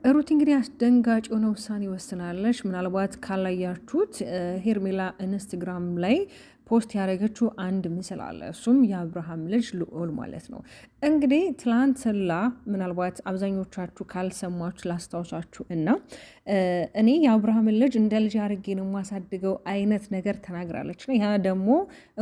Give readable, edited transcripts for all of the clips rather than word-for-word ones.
ሩት እንግዲህ አስደንጋጭ የሆነ ውሳኔ ወስናለች። ምናልባት ካላያችሁት ሄርሜላ ኢንስታግራም ላይ ፖስት ያደረገችው አንድ ምስል አለ። እሱም የአብርሃም ልጅ ልዑል ማለት ነው። እንግዲህ ትላንትና ምናልባት አብዛኞቻችሁ ካልሰማችሁ ላስታውሳችሁ እና እኔ የአብርሃምን ልጅ እንደ ልጅ አድርጌ ነው የማሳድገው አይነት ነገር ተናግራለች። ያ ደግሞ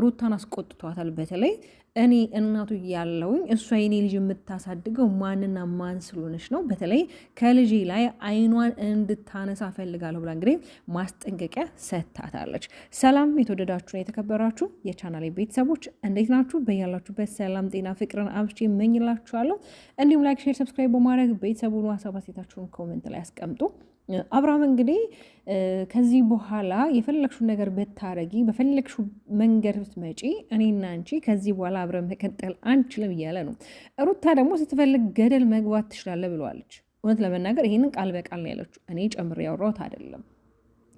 ሩታን አስቆጥቷታል። በተለይ እኔ እናቱ ያለውኝ እሷ የኔ ልጅ የምታሳድገው ማንና ማን ስለሆነች ነው፣ በተለይ ከልጅ ላይ አይኗን እንድታነሳ ፈልጋለሁ ብላ እንግዲህ ማስጠንቀቂያ ሰጥታታለች። ሰላም የተወደዳችሁና የተከበራችሁ የቻናሌ ቤተሰቦች እንዴት ናችሁ? በያላችሁበት ሰላም፣ ጤና፣ ፍቅርን አብቼ እመኝላችኋለሁ። እንዲሁም ላይክ፣ ሼር፣ ሰብስክራይብ በማድረግ ቤተሰቡን ሀሳብ አስተያየታችሁን ኮሜንት ላይ አስቀምጡ። አብርሃም እንግዲህ ከዚህ በኋላ የፈለግሽው ነገር ብታረጊ በፈለግሽው መንገድ ብትመጪ እኔና አንቺ ከዚህ በኋላ አብረን መቀጠል አንችልም እያለ ነው። ሩታ ደግሞ ስትፈልግ ገደል መግባት ትችላለህ ብለዋለች። እውነት ለመናገር ይህንን ቃል በቃል ነው ያለችው። እኔ ጨምሬ ያወራሁት አይደለም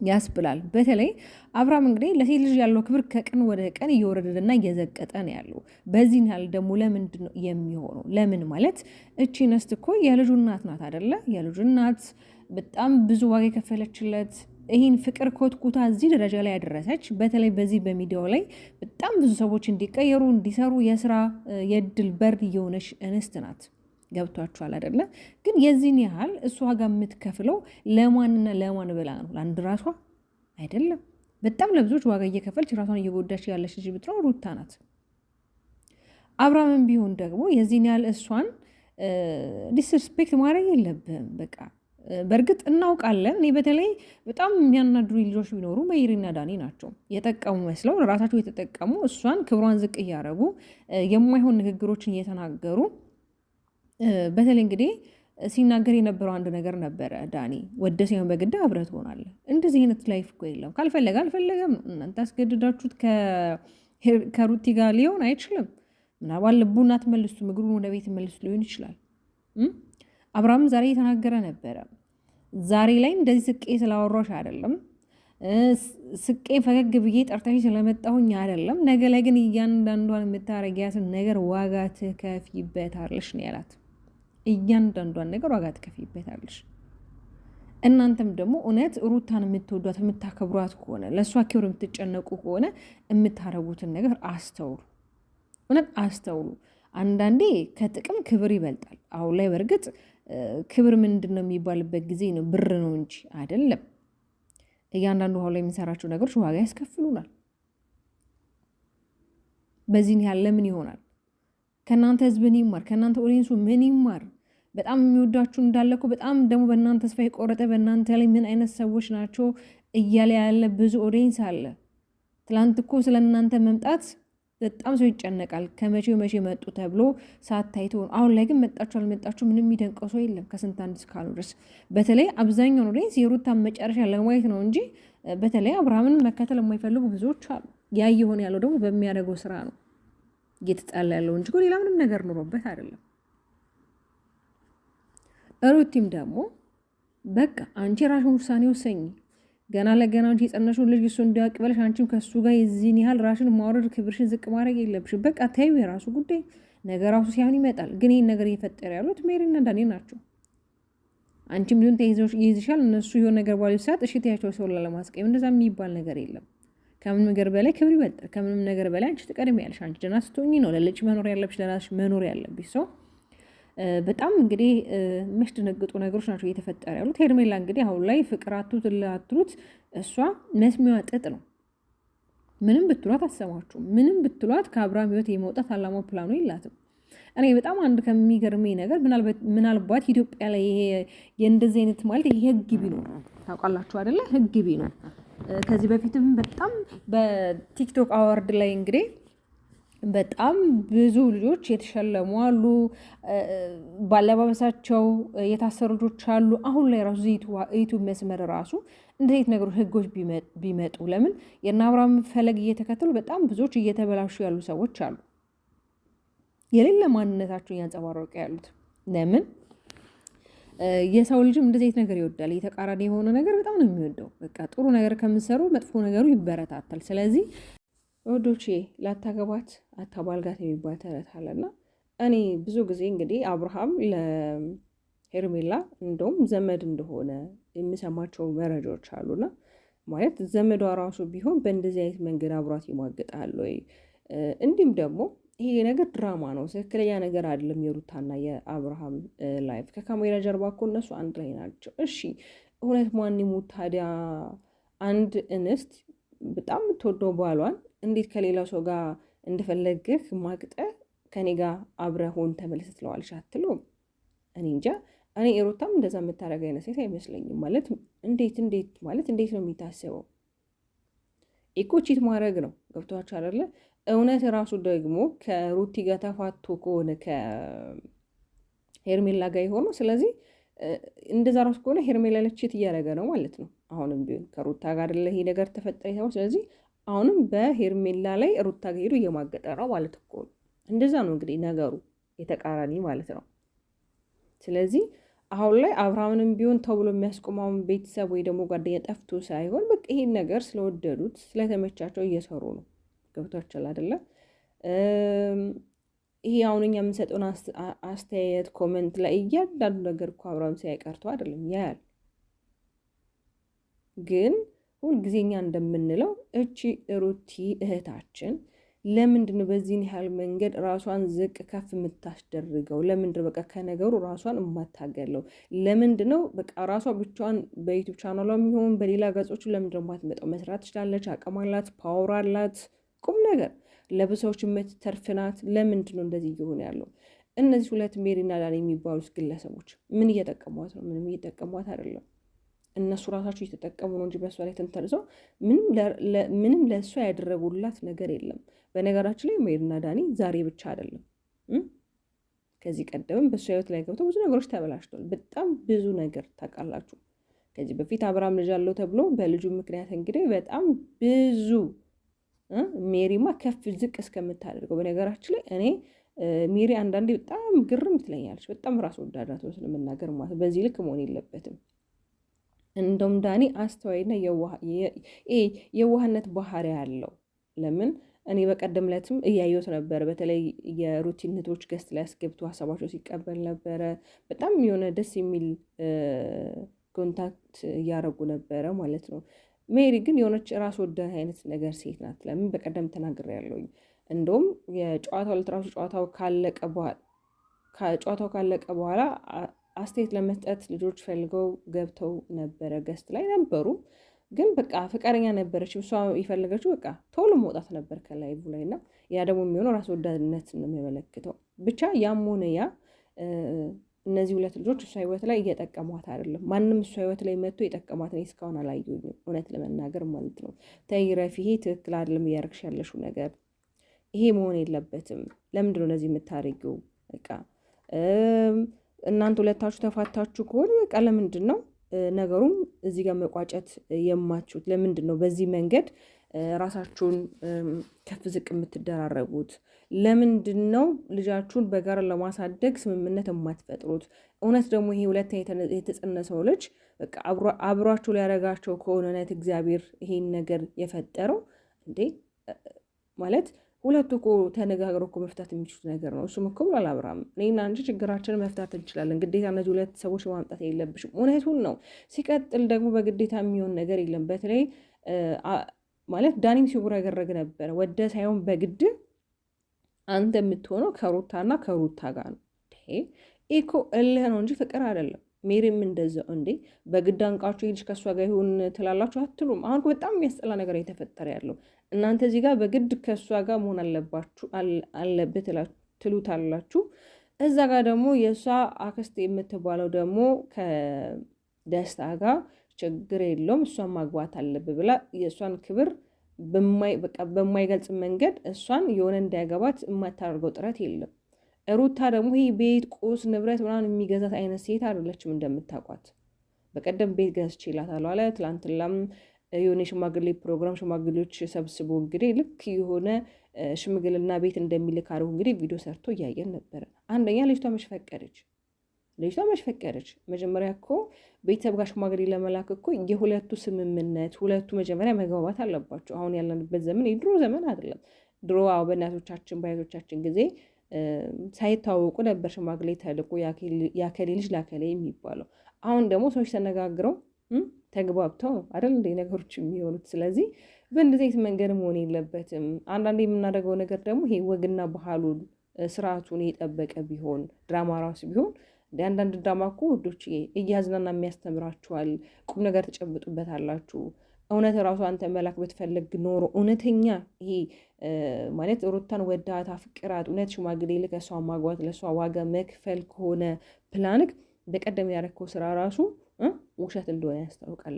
ያስብላል። በተለይ አብርሃም እንግዲህ ለሴት ልጅ ያለው ክብር ከቀን ወደ ቀን እየወረደና እየዘቀጠ ነው ያለው። በዚህ ያህል ደግሞ ለምንድን ነው የሚሆነው? ለምን ማለት እቺ ነስት እኮ የልጁ እናት ናት አይደለ? የልጁ እናት በጣም ብዙ ዋጋ የከፈለችለት ይህን ፍቅር ኮትኩታ እዚህ ደረጃ ላይ ያደረሰች። በተለይ በዚህ በሚዲያው ላይ በጣም ብዙ ሰዎች እንዲቀየሩ እንዲሰሩ የስራ የእድል በር እየሆነች እንስት ናት። ገብቷችኋል አይደለ? ግን የዚህን ያህል እሷ ጋር የምትከፍለው ለማንና ለማን ብላ ነው? ለአንድ ራሷ አይደለም። በጣም ለብዙዎች ዋጋ እየከፈልች ራሷን እየጎዳች ያለች ልጅ ብትኖር ሩታ ናት። አብርሃምን ቢሆን ደግሞ የዚህን ያህል እሷን ዲስሪስፔክት ማድረግ የለብህም። በቃ በእርግጥ እናውቃለን። እኔ በተለይ በጣም የሚያናድሩ ልጆች ቢኖሩ መይሪና ዳኒ ናቸው። የጠቀሙ መስለው ለራሳቸው የተጠቀሙ እሷን ክብሯን ዝቅ እያደረጉ የማይሆን ንግግሮችን እየተናገሩ በተለይ እንግዲህ ሲናገር የነበረው አንድ ነገር ነበረ። ዳኒ ወደ ሲሆን በግድ አብረህ ትሆናለህ። እንደዚህ አይነት ላይፍ እኮ የለም። ካልፈለገ አልፈለገም። እናንተ አስገድዳችሁት ከሩቲ ጋር ሊሆን አይችልም። ምናልባት ልቡና ትመልሱ ምግሩን ወደ ቤት መልሱ ሊሆን ይችላል። አብርሃም ዛሬ የተናገረ ነበረ። ዛሬ ላይ እንደዚህ ስቄ ስላወራሽ አይደለም፣ ስቄ ፈገግ ብዬ ጠርተሽ ስለመጣሁኝ አይደለም። ነገ ላይ ግን እያንዳንዷን የምታረጊያትን ነገር ዋጋ ትከፊበታለሽ ነው ያላት። እያንዳንዷን ነገር ዋጋ ትከፊበታለሽ። እናንተም ደግሞ እውነት ሩታን የምትወዷት የምታከብሯት ከሆነ ለእሷ ክብር የምትጨነቁ ከሆነ የምታረጉትን ነገር አስተውሉ። እውነት አስተውሉ። አንዳንዴ ከጥቅም ክብር ይበልጣል። አሁን ላይ በእርግጥ ክብር ምንድን ነው የሚባልበት ጊዜ ነው፣ ብር ነው እንጂ አይደለም። እያንዳንዱ አሁን ላይ የሚሰራቸው ነገሮች ዋጋ ያስከፍሉናል። በዚህን ያህል ለምን ይሆናል? ከእናንተ ህዝብ ምን ይማር? ከእናንተ ኦዲየንሱ ምን ይማር? በጣም የሚወዳችሁ እንዳለ እኮ በጣም ደግሞ በእናንተ ተስፋ የቆረጠ በእናንተ ላይ ምን አይነት ሰዎች ናቸው እያለ ያለ ብዙ ኦዲየንስ አለ። ትላንት እኮ ስለ እናንተ መምጣት በጣም ሰው ይጨነቃል። ከመቼው መቼ መጡ ተብሎ ሳታይቶ፣ አሁን ላይ ግን መጣችሁ አልመጣችሁ ምንም የሚደንቀው ሰው የለም ከስንት አንድ እስካሉ ድረስ። በተለይ አብዛኛው ኦዲየንስ የሩታን መጨረሻ ለማየት ነው እንጂ በተለይ አብርሃምን መከተል የማይፈልጉ ብዙዎች አሉ። ያ እየሆነ ያለው ደግሞ በሚያደርገው ስራ ነው እየተጣላ ያለው እንጂ ሌላ ምንም ነገር ኖሮበት አይደለም። ሩቲም ደግሞ በቃ አንቺ ራሽን ውሳኔ ወሰኝ። ገና ለገና አንቺ የጸነሽውን ልጅ እሱ እንዲያውቅ ብለሽ አንቺም ከሱ ጋር የዚህን ያህል ራሽን ማውረድ ክብርሽን ዝቅ ማድረግ የለብሽ። በቃ ተይው፣ የራሱ ጉዳይ፣ ነገ ራሱ ሲሆን ይመጣል። ግን ይህን ነገር እየፈጠረ ያሉት ሜሪና ዳኒ ናቸው። አንቺም ቢሆን ይይዝሻል። እነሱ የሆነ ነገር ባሉ ሰዓት እሺ ትያቸው፣ ሰው ለማስቀየም እንደዛ የሚባል ነገር የለም። ከምንም ነገር በላይ ክብር ይበልጣል። ከምንም ነገር በላይ አንቺ ትቀድሚያለሽ። አንቺ ደህና ስትሆኚ ነው ለልጅ መኖር ያለብሽ፣ ለራስሽ መኖር ያለብሽ። ሰው በጣም እንግዲህ የሚያስደነግጡ ነገሮች ናቸው እየተፈጠረ ያሉት። ሄርሜላ እንግዲህ አሁን ላይ ፍቅር አትሉት እሷ መስሚዋ ጥጥ ነው። ምንም ብትሏት አትሰማችሁም። ምንም ብትሏት ከአብርሃም ህይወት የመውጣት አላማው ፕላኑ የላትም። እኔ በጣም አንድ ከሚገርመኝ ነገር ምናልባት ኢትዮጵያ ላይ ይሄ የእንደዚህ አይነት ማለት ይሄ ህግ ቢኖር ታውቃላችሁ አይደለ? ህግ ቢኖር ከዚህ በፊትም በጣም በቲክቶክ አዋርድ ላይ እንግዲህ በጣም ብዙ ልጆች የተሸለሙ አሉ። ባለባበሳቸው የታሰሩ ልጆች አሉ። አሁን ላይ ራሱ ዩቱብ መስመር ራሱ እንደዚህ ነገሮች ህጎች ቢመጡ ለምን የእነ አብርሃም ፈለግ እየተከተሉ በጣም ብዙዎች እየተበላሹ ያሉ ሰዎች አሉ። የሌለ ማንነታቸውን እያንጸባረቁ ያሉት ለምን? የሰው ልጅም እንደዚህ ነገር ይወዳል። የተቃራኒ የሆነ ነገር በጣም ነው የሚወደው። በቃ ጥሩ ነገር ከምትሰሩ መጥፎ ነገሩ ይበረታታል። ስለዚህ ወዶቼ ላታገባት አታባልጋት የሚባል ተረት አለና እኔ ብዙ ጊዜ እንግዲህ አብርሃም ሄርሜላ እንደውም ዘመድ እንደሆነ የሚሰማቸው መረጃዎች አሉና ማለት ዘመዷ ራሱ ቢሆን በእንደዚህ አይነት መንገድ አብሯት ይሟግጣል ወይ? እንዲሁም ደግሞ ይሄ ነገር ድራማ ነው፣ ትክክለኛ ነገር አይደለም። የሩታና የአብርሃም ላይፍ ከካሜራ ጀርባ እኮ እነሱ አንድ ላይ ናቸው። እሺ እውነት ማን ይሙት ታዲያ አንድ እንስት በጣም የምትወደው ባሏን እንዴት ከሌላ ሰው ጋር እንደፈለግህ ማቅጠህ ከኔ ጋር አብረህ ሆን ተመልሰህ ትለዋለች አትለውም? እኔ እንጃ። እኔ ሩታም እንደዛ የምታደርግ አይነት ሴት አይመስለኝም። ማለት እንዴት ማለት እንዴት ነው የሚታሰበው? ኢኮ ቺት ማድረግ ነው። ገብቷችሁ አይደለ? እውነት ራሱ ደግሞ ከሩቲ ጋር ተፋቶ ከሆነ ከሄርሜላ ጋር የሆነው ስለዚህ እንደዛ ራሱ ከሆነ ሄርሜላ ለቺት እያደረገ ነው ማለት ነው። አሁንም ቢሆን ከሩታ ጋር አይደለ ይሄ ነገር ተፈጠረ የተባለው። ስለዚህ አሁንም በሄርሜላ ላይ ሩታ ጋር ሄዶ እየማገጠ ነው ማለት እኮ ነው። እንደዛ ነው እንግዲህ ነገሩ የተቃራኒ ማለት ነው። ስለዚህ አሁን ላይ አብርሃምንም ቢሆን ተብሎ የሚያስቆመውን ቤተሰብ ወይ ደግሞ ጓደኛ ጠፍቶ ሳይሆን በቃ ይሄን ነገር ስለወደዱት ስለተመቻቸው እየሰሩ ነው። ገብቷችኋል አይደለ? ይሄ አሁን እኛ የምንሰጠውን አስተያየት ኮመንት ላይ እያንዳንዱ ነገር እኮ አብርሃም ሲያይቀርቶ አይደለም ያያል። ግን ሁልጊዜኛ እንደምንለው እቺ ሩቲ እህታችን ለምንድን ነው በዚህን ያህል መንገድ ራሷን ዝቅ ከፍ የምታስደርገው? ለምንድን ነው በቃ ከነገሩ ራሷን የማታገለው? ለምንድን ነው በቃ ራሷ ብቻዋን በዩቱብ ቻናሏ የሚሆን በሌላ ገጾቹ ለምንድን ነው የማትመጣው? መስራት ትችላለች፣ አቅም አላት፣ ፓወር አላት፣ ቁም ነገር ለብሰዎች የምትተርፍ ናት። ለምንድን ነው እንደዚህ እየሆነ ያለው? እነዚህ ሁለት ሜሪና ዳኒ የሚባሉት ግለሰቦች ምን እየጠቀሟት ነው? ምንም እየጠቀሟት አይደለም። እነሱ ራሳቸው እየተጠቀሙ ነው እንጂ በእሷ ላይ ተንተርሰው ምንም ለእሷ ያደረጉላት ነገር የለም። በነገራችን ላይ ሜሪና ዳኒ ዛሬ ብቻ አይደለም፣ ከዚህ ቀደምም በእሷ ህይወት ላይ ገብተው ብዙ ነገሮች ተበላሽተዋል። በጣም ብዙ ነገር ታውቃላችሁ። ከዚህ በፊት አብርሃም ልጅ አለው ተብሎ በልጁ ምክንያት እንግዲህ በጣም ብዙ ሜሪማ ከፍ ዝቅ እስከምታደርገው። በነገራችን ላይ እኔ ሜሪ አንዳንዴ በጣም ግርም ትለኛለች። በጣም ራስ ወዳድ ናት ስለምናገር ማለት በዚህ ልክ መሆን የለበትም። እንደውም ዳኒ አስተዋይና የዋህነት ባህሪ ያለው። ለምን እኔ በቀደም ዕለትም እያየሁት ነበር። በተለይ የሩቲን እህቶች ገስት ላይ አስገብቶ ሀሳባቸው ሲቀበል ነበረ። በጣም የሆነ ደስ የሚል ኮንታክት እያደረጉ ነበረ ማለት ነው። ሜሪ ግን የሆነች ራስ ወዳድ አይነት ነገር ሴት ናት። ለምን በቀደም ተናግሬ ያለውኝ እንደውም የጨዋታው ለትራሱ ጨዋታው ካለቀ በኋላ አስተያየት ለመስጠት ልጆች ፈልገው ገብተው ነበረ፣ ገስት ላይ ነበሩ። ግን በቃ ፍቃደኛ ነበረች። እሷ የፈለገችው በቃ ቶሎ መውጣት ነበር ከላይቭ ላይ እና ያ ደግሞ የሚሆነው ራስ ወዳድነት ነው የሚያመለክተው። ብቻ ያም ሆነ ያ እነዚህ ሁለት ልጆች እሷ ህይወት ላይ እየጠቀሟት አይደለም። ማንም እሷ ህይወት ላይ መጥቶ የጠቀሟት እኔ እስካሁን አላየሁኝም፣ እውነት ለመናገር ማለት ነው። ተይ ረፊ፣ ይሄ ትክክል አይደለም እያደረግሽ ያለሽው ነገር፣ ይሄ መሆን የለበትም። ለምንድን ነው እነዚህ የምታደርጊው? በቃ እናንተ ሁለታችሁ ተፋታችሁ ከሆነ በቃ ለምንድን ነው ነገሩም እዚህ ጋር መቋጨት የማችሁት? ለምንድን ነው በዚህ መንገድ ራሳችሁን ከፍ ዝቅ የምትደራረጉት? ለምንድን ነው ልጃችሁን በጋራ ለማሳደግ ስምምነት የማትፈጥሩት? እውነት ደግሞ ይሄ ሁለተኛ የተጸነሰው ልጅ በቃ አብሯችሁ ሊያደርጋቸው ከሆነ እውነት እግዚአብሔር ይሄን ነገር የፈጠረው እንዴ ማለት ሁለቱ እኮ ተነጋግረው እኮ መፍታት የሚችሉት ነገር ነው። እሱም እኮ ብሏል አብርሃም፣ እኔና አንቺ ችግራችንን መፍታት እንችላለን፣ ግዴታ እነዚህ ሁለት ሰዎች ማምጣት የለብሽም። እውነቱን ነው። ሲቀጥል ደግሞ በግዴታ የሚሆን ነገር የለም። በተለይ ማለት ዳኒም ሲውረገረግ ነበረ፣ ወደ ሳይሆን በግድ አንተ የምትሆነው ከሩታና ከሩታ ጋር ነው። ኢኮ እልህ ነው እንጂ ፍቅር አይደለም። ሜሪም እንደዛው እንዴ በግድ አንቃችሁ ሄድሽ ከእሷ ጋር ይሁን ትላላችሁ አትሉም? አሁን በጣም የሚያስጠላ ነገር የተፈጠረ ያለው እናንተ እዚህ ጋር በግድ ከእሷ ጋር መሆን አለበት ትሉታላችሁ። እዛ ጋር ደግሞ የእሷ አክስት የምትባለው ደግሞ ከደስታ ጋር ችግር የለውም እሷን ማግባት አለብ ብላ የእሷን ክብር በማይገልጽ መንገድ እሷን የሆነ እንዳያገባት የማታደርገው ጥረት የለም። ሩታ ደግሞ ይህ ቤት ቁስ ንብረት ምናምን የሚገዛት አይነት ሴት አይደለችም። እንደምታውቋት በቀደም ቤት ገዝቼላታለሁ አለ። ትላንትናም የሆነ የሽማግሌ ፕሮግራም ሽማግሌዎች ሰብስቦ እንግዲህ ልክ የሆነ ሽምግልና ቤት እንደሚልክ አድርጎ እንግዲህ ቪዲዮ ሰርቶ እያየን ነበረ። አንደኛ ልጅቷ መች ፈቀደች? መጀመሪያ እኮ ቤተሰብ ጋር ሽማግሌ ለመላክ እኮ የሁለቱ ስምምነት ሁለቱ መጀመሪያ መግባባት አለባቸው። አሁን ያለንበት ዘመን የድሮ ዘመን አይደለም። ድሮ በእናቶቻችን በአያቶቻችን ጊዜ ሳይታወቁ ነበር ሽማግሌ ተልኮ ያከሌ ልጅ ላከሌ የሚባለው። አሁን ደግሞ ሰዎች ተነጋግረው ተግባብተው ነው አይደል እንደ ነገሮች የሚሆኑት። ስለዚህ በእንደዚህ አይነት መንገድ መሆን የለበትም። አንዳንዴ የምናደርገው ነገር ደግሞ ይሄ ወግና ባህሉን ስርዓቱን የጠበቀ ቢሆን ድራማ ራሱ ቢሆን አንዳንድ ድራማ እኮ ውዶች እያዝናና የሚያስተምራችኋል፣ ቁም ነገር ተጨብጡበት አላችሁ። እውነት ራሱ አንተ መላክ ብትፈልግ ኖሮ እውነተኛ ይሄ ማለት ሩታን ወዳት አፍቅራት እውነት ሽማግሌ ልክ እሷ ማግባት ለእሷ ዋጋ መክፈል ከሆነ ፕላንክ በቀደም ያደረግከው ስራ ራሱ ውሸት እንደሆነ ያስታውቃል።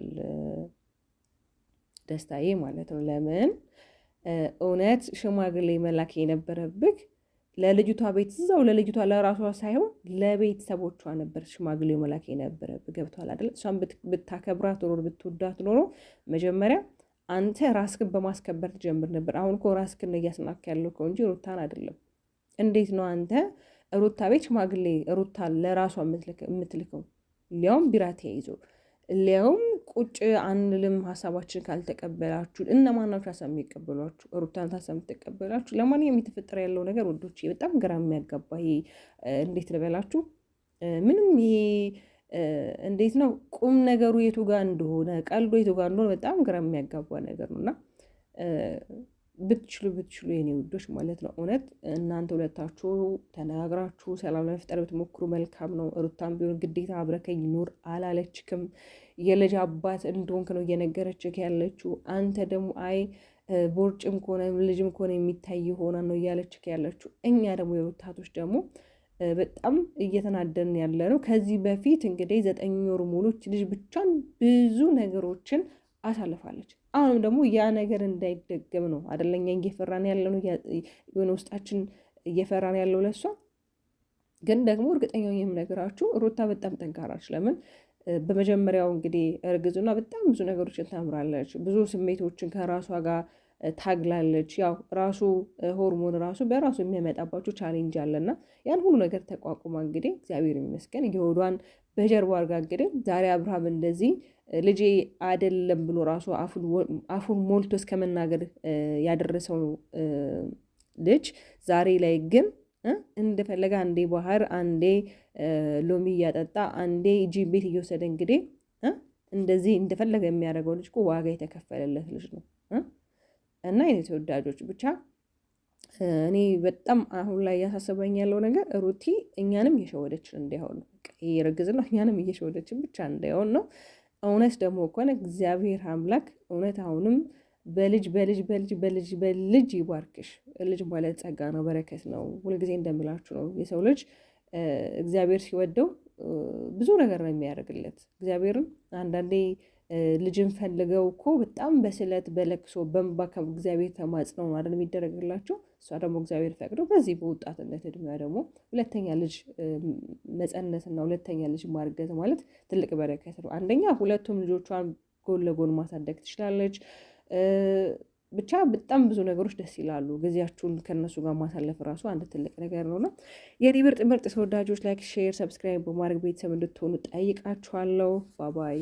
ደስታዬ ማለት ነው። ለምን እውነት ሽማግሌ መላክ የነበረብህ ለልጅቷ ቤት እዛው ለልጅቷ ለራሷ ሳይሆን ለቤተሰቦቿ ነበር ሽማግሌው መላክ የነበረብህ። ገብቷል አይደል? እሷን ብታከብራት ኖሮ ብትወዳት ኖሮ መጀመሪያ አንተ ራስክን በማስከበር ትጀምር ነበር። አሁን እኮ ራስክን እያስናክ ያለው እኮ እንጂ ሩታን አይደለም። እንዴት ነው አንተ ሩታ ቤት ሽማግሌ ሩታን ለራሷ የምትልከው? ሊያውም ቢራ ተያይዞ ሊያውም ቁጭ አንልም ሀሳባችን ካልተቀበላችሁ። እነማን ናችሁ ሀሳብ የሚቀበሏችሁ? ሩታን ሀሳብ የምትቀበላችሁ? ለማንኛውም የተፈጠረ ያለው ነገር ወዶች በጣም ግራ የሚያጋባ ይሄ እንዴት ልበላችሁ፣ ምንም ይሄ እንዴት ነው ቁም ነገሩ የቱ ጋር እንደሆነ ቀልዶ የቱ ጋር እንደሆነ በጣም ግራ የሚያጋባ ነገር ነው። እና ብትችሉ የኔ ውዶች ማለት ነው እውነት እናንተ ሁለታችሁ ተነጋግራችሁ ሰላም ለመፍጠር ብትሞክሩ መልካም ነው። ሩታም ቢሆን ግዴታ አብረከኝ ኑር አላለችክም። የልጅ አባት እንደሆንክ ነው እየነገረችክ ያለችው። አንተ ደግሞ አይ ቦርጭም ከሆነ ልጅም ከሆነ የሚታይ ሆና ነው እያለችክ ያለችው። እኛ ደግሞ የሩታቶች ደግሞ በጣም እየተናደን ያለ ነው። ከዚህ በፊት እንግዲህ 9 ወር ሙሉ ልጅ ብቻን ብዙ ነገሮችን አሳልፋለች። አሁንም ደግሞ ያ ነገር እንዳይደገም ነው አደለኛ እየፈራን ያለው ነው የሆነ ውስጣችን እየፈራን ያለው ለሷ። ግን ደግሞ እርግጠኛው የምነግራችሁ ሩታ በጣም ጠንካራች። ለምን በመጀመሪያው እንግዲህ እርግዝና በጣም ብዙ ነገሮችን ታምራለች። ብዙ ስሜቶችን ከራሷ ጋር ታግላለች። ያው ራሱ ሆርሞን ራሱ በራሱ የሚያመጣባቸው ቻሌንጅ አለና ያን ሁሉ ነገር ተቋቁማ እንግዲህ እግዚአብሔር ይመስገን የሆዷን በጀርባ አድርጋ እንግዲህ ዛሬ አብርሃም እንደዚህ ልጄ አይደለም ብሎ ራሱ አፉን ሞልቶ እስከ መናገር ያደረሰው ልጅ ዛሬ ላይ ግን እንደፈለገ አንዴ ባህር አንዴ ሎሚ እያጠጣ አንዴ ጂም ቤት እየወሰደ እንግዲህ እንደዚህ እንደፈለገ የሚያደርገው ልጅ እኮ ዋጋ የተከፈለለት ልጅ ነው። እና የኔ ተወዳጆች ብቻ እኔ በጣም አሁን ላይ ያሳሰበኝ ያለው ነገር ሩቲ እኛንም እየሸወደችን እንዳይሆን ነው። ይሄ እርግዝና እኛንም እየሸወደችን ብቻ እንዳይሆን ነው። እውነት ደግሞ ከሆነ እግዚአብሔር አምላክ እውነት አሁንም በልጅ በልጅ በልጅ በልጅ በልጅ ይባርክሽ። ልጅ ማለት ጸጋ ነው፣ በረከት ነው። ሁልጊዜ እንደምላችሁ ነው የሰው ልጅ እግዚአብሔር ሲወደው ብዙ ነገር ነው የሚያደርግለት። እግዚአብሔርን አንዳንዴ ልጅን ፈልገው እኮ በጣም በስለት በለቅሶ በእንባ እግዚአብሔር ተማጽነው ነው አይደል የሚደረግላቸው። እሷ ደግሞ እግዚአብሔር ፈቅዶ በዚህ በወጣትነት እድሜዋ ደግሞ ሁለተኛ ልጅ መጸነስና ሁለተኛ ልጅ ማርገዝ ማለት ትልቅ በረከት ነው። አንደኛ ሁለቱም ልጆቿን ጎን ለጎን ማሳደግ ትችላለች። ብቻ በጣም ብዙ ነገሮች ደስ ይላሉ። ጊዜያችሁን ከነሱ ጋር ማሳለፍ ራሱ አንድ ትልቅ ነገር ነውና የኔ ምርጥ ተወዳጆች ላይክ፣ ሼር፣ ሰብስክራይብ በማድረግ ቤተሰብ እንድትሆኑ ጠይቃችኋለሁ። ባባይ